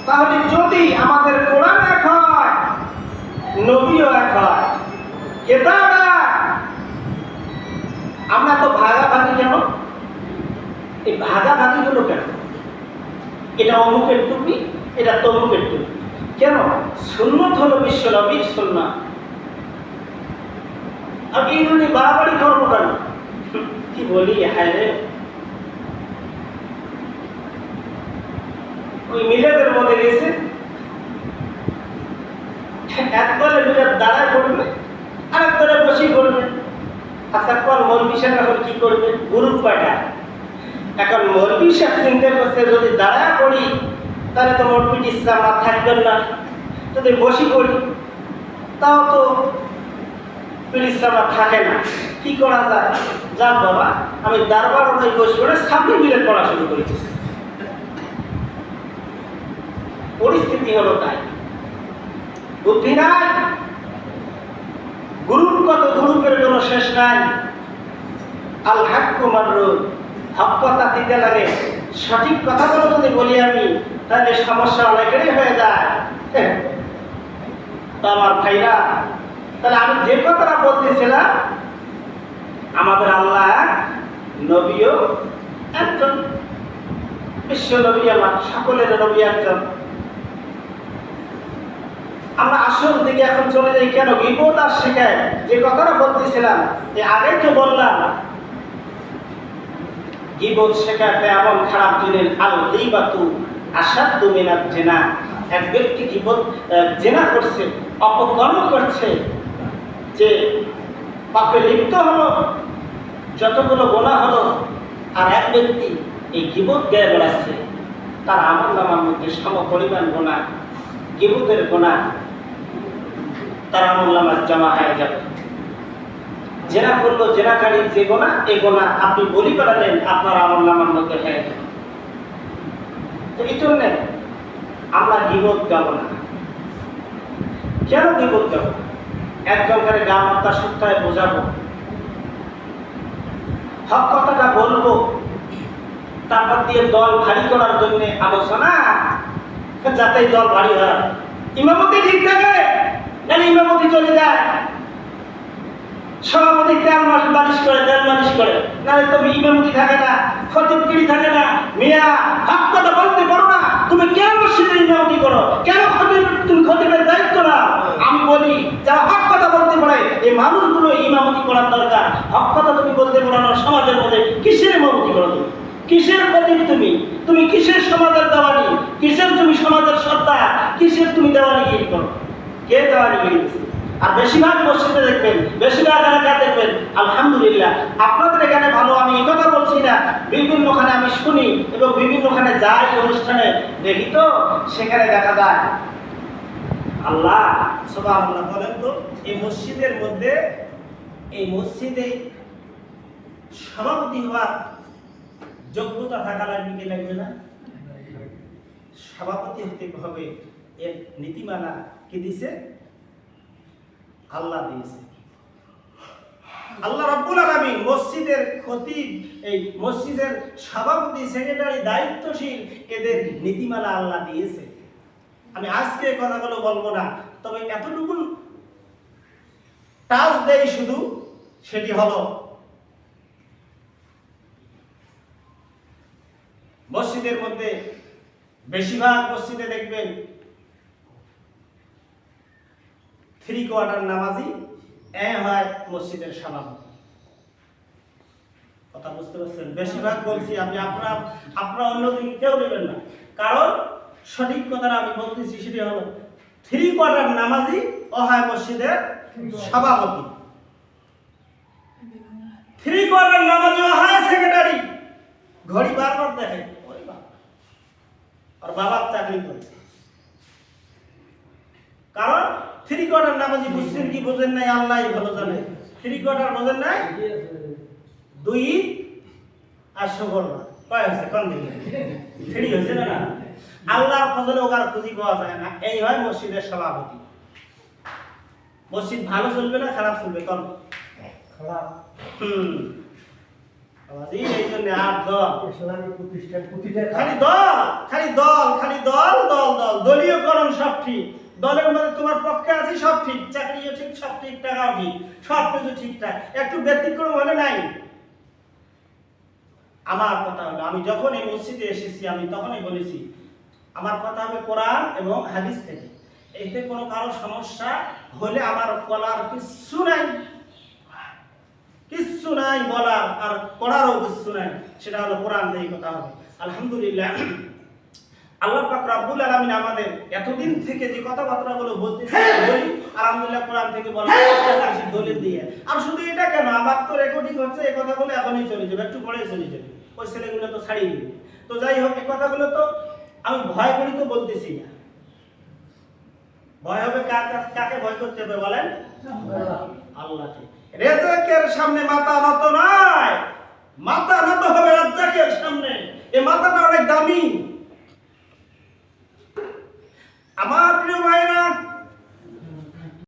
তাহলে যদি আমাদের কোরআন এক হয়, নবীও এক হয়, কিতাব এক, আমরা তো ভাগাভাগি কেন? এই ভাগাভাগি হলো কেন? এটা অমুকের টুপি, এটা তমুকের টুপি কেন? সুন্নত হলো বিশ্ব নবীর সুন্নাহ। আর এইগুলি বাড়াবাড়ি করবো কেন? কি বলি, হায় রে, ওই মিলাদের মধ্যে গেছে, এক দলে মিলাদ দাঁড়ায় করবে, আরেক দলে বসে করবে। আচ্ছা, কোন মৌলবি সাহেব এখন কি করবে? গ্রুপ কয়টা? এখন মৌলবি সাহেব চিন্তা করছে, যদি দাঁড়ায় করি তাহলে তো মৌলবি ইসলাম আর থাকবেন না, যদি বসি করি তাও তো ইসলাম আর থাকে না। কি করা যায়? যাক বাবা, আমি দারবার অনুযায়ী বসে করে সামনে মিলে পড়া শুরু করেছি। পরিস্থিতি হলো তাই, বুদ্ধি নাই, গ্রুপগত গ্রুপের কোনো শেষ নাই। আল হাক্কু মাররুদ, হক কথা দিতে লাগে, সঠিক কথাগুলো যদি বলি আমি, তাহলে সমস্যা অনেকেরই হয়ে যায়। তো আমার ভাইরা, তাহলে আমি যে কথাটা বলতেছিলাম, আমাদের আল্লাহ নবীও একজন, বিশ্ব নবী আমার, সকলের নবী একজন। আমরা আসল দিকে এখন চলে যাই কেন? গীবত আর শেখায়, যে কথাটা বলতেছিলাম, যে আগে তো বললাম, গীবত শেখাতে এমন খারাপ জিনিস, আল গীবাতু আশাদ্দু মিনাজ জিনা। এক ব্যক্তি গীবত জিনা করছে, অপকর্ম করছে, যে পাপে লিপ্ত হলো, যতগুলো গুনাহ হলো, আর এক ব্যক্তি এই গীবত গেয়ে বেড়াচ্ছে, তার আমলনামার মধ্যে সমপরিমাণ গুনাহ, গীবতের গুনাহ তার আমলনামায় জমা হয়ে যাবে। জেনা করলো, জেনাকারীর যে গুনাহ, এই গুনাহ আপনি বলি করালেন, আপনার আমলনামার মধ্যে হয়ে যাবে। তো এই জন্য আমরা গীবত গাব না। কেন গীবত গাব? একজনকারে গাম তার সপ্তাহে বোঝাবো, হক কথাটা বলবো, তারপর দিয়ে দল ভারী করার জন্য আলোচনা, যাতে দল ভারী হয়। ইমামতি ঠিক থাকে, নাহলে ইমামতি চলে যায়, সভাপতি তেল মালিশ করে, তেল মালিশ করে, নাহলে তুমি ইমামতি থাকে না, খতিবগিরি থাকে না। মিয়া, হক কথা বলতে পারো না, তুমি কেন মসজিদে ইমামতি করো? কেন তুমি খতিবের দায়িত্ব না? আমি বলি, যারা হক কথা বলতে পারে, এই মানুষগুলো ইমামতি করার দরকার। হক কথা তুমি বলতে পারো না সমাজের মধ্যে, কিসের ইমামতি করো তুমি? কিসের খতিব তুমি? তুমি কিসের সমাজের দেওয়ানি? কিসের তুমি সমাজের সত্তা? কিসের তুমি দেওয়ানিগিরি করো? কে দেওয়ানিগিরি? আর বেশিরভাগ মসজিদে দেখবেন, বেশিরভাগ এলাকায় দেখবেন, আলহামদুলিল্লাহ, আপনাদের এখানে ভালো, আমি এই কথা বলছি না, বিভিন্নখানে আমি শুনি এবং বিভিন্নখানে যাই অনুষ্ঠানে দেখি, তো সেখানে দেখা যায়, আল্লাহ সুবহানাল্লাহ, বলেন তো, এই মসজিদের মধ্যে, এই মসজিদে সভাপতি হওয়ার যোগ্যতা থাকা লাগবে কি লাগবে না? সভাপতি হতে হবে, এর নীতিমালা কি দিছে? আল্লাহ দিয়েছে। আল্লাহ রাব্বুল আলামিন মসজিদের খতিব, এই মসজিদের সভাপতি, সেক্রেটারি, দায়িত্বশীল, এদের নীতিমালা আল্লাহ দিয়েছে। আমি আজকে কথাগুলো বলবো না, তবে এতটুকু টাচ দেই শুধু, সেটি হলো মসজিদের মধ্যে, বেশিরভাগ মসজিদে দেখবেন 3/4 নামাজি হয় মসজিদের সভাপতি। কথা বুঝতে পারছেন? বেশিরভাগ বলছি আমি, আপনারা অন্যদিকে কেউ নেবেন না, কারণ সঠিক কথাটা আমি বলতেছি, সেটি হলো 3/4 নামাজি হয় মসজিদের সভাপতি, 3/4 নামাজি হয় সেক্রেটারি। ঘড়ি বারবার দেখে, আর বাবার চাকরি করে, কারণ 3/4 নামাজি বুঝছেন কি বোঝেন নাই আল্লাহ ভালো জানে। 3/4 বোঝেন নাই, 2 আর সবর না, কয় হয়েছে? কোন দিকে 3 হয়েছে না? আল্লাহর ফজলে ওগার খুঁজি পাওয়া যায় না। এই হয় মসজিদের সভাপতি। মসজিদ ভালো চলবে না খারাপ চলবে? কোন খারাপ। এই জন্য আর দল, খালি দল, খালি দল, খালি দল, দল, দল, ঠিক, দলের মধ্যে তোমার পক্ষে আছে সব ঠিক, চাকরিও ঠিক, সব ঠিক, টাকাও ঠিক, সব কিছু ঠিকঠাক, একটু ব্যতিক্রম হলে নাই। আমার কথা হলো, আমি যখন এই মসজিদে এসেছি আমি তখনই বলেছি আমার কথা হবে কোরআন এবং হাদিস থেকে। এতে কোনো কারো সমস্যা হলে আমার বলার কিচ্ছু নাই, কিচ্ছু নাই বলার, আর করারও কিচ্ছু নাই, সেটা হলো কোরআন থেকে কথা হবে। আলহামদুলিল্লাহ, আল্লাহ পাক রব্বুল আলামিন আমাদের এতদিন থেকে যে কথাবার্তাগুলো বলতেছি বলি, আলহামদুলিল্লাহ কোরআন থেকে বলা হচ্ছে দলিল দিয়ে। আর শুধু এটা কেন, আমার তো রেকর্ডিং হচ্ছে, এই কথাগুলো এখনই চলে যাবে, একটু পরে চলে যাবে, ওই ছেলেগুলো তো ছাড়িয়ে দিবে। তো যাই হোক, এই কথাগুলো তো আমি ভয় করি তো বলতেছি না। ভয় হবে কাকে ভয় করতে হবে বলেন? আল্লাহকে। রেজেকের সামনে মাথা নত নয়, মাথা নত হবে রাজ্জাকের সামনে। এই মাথাটা অনেক দামি। আমার প্রিয় ভাইরা,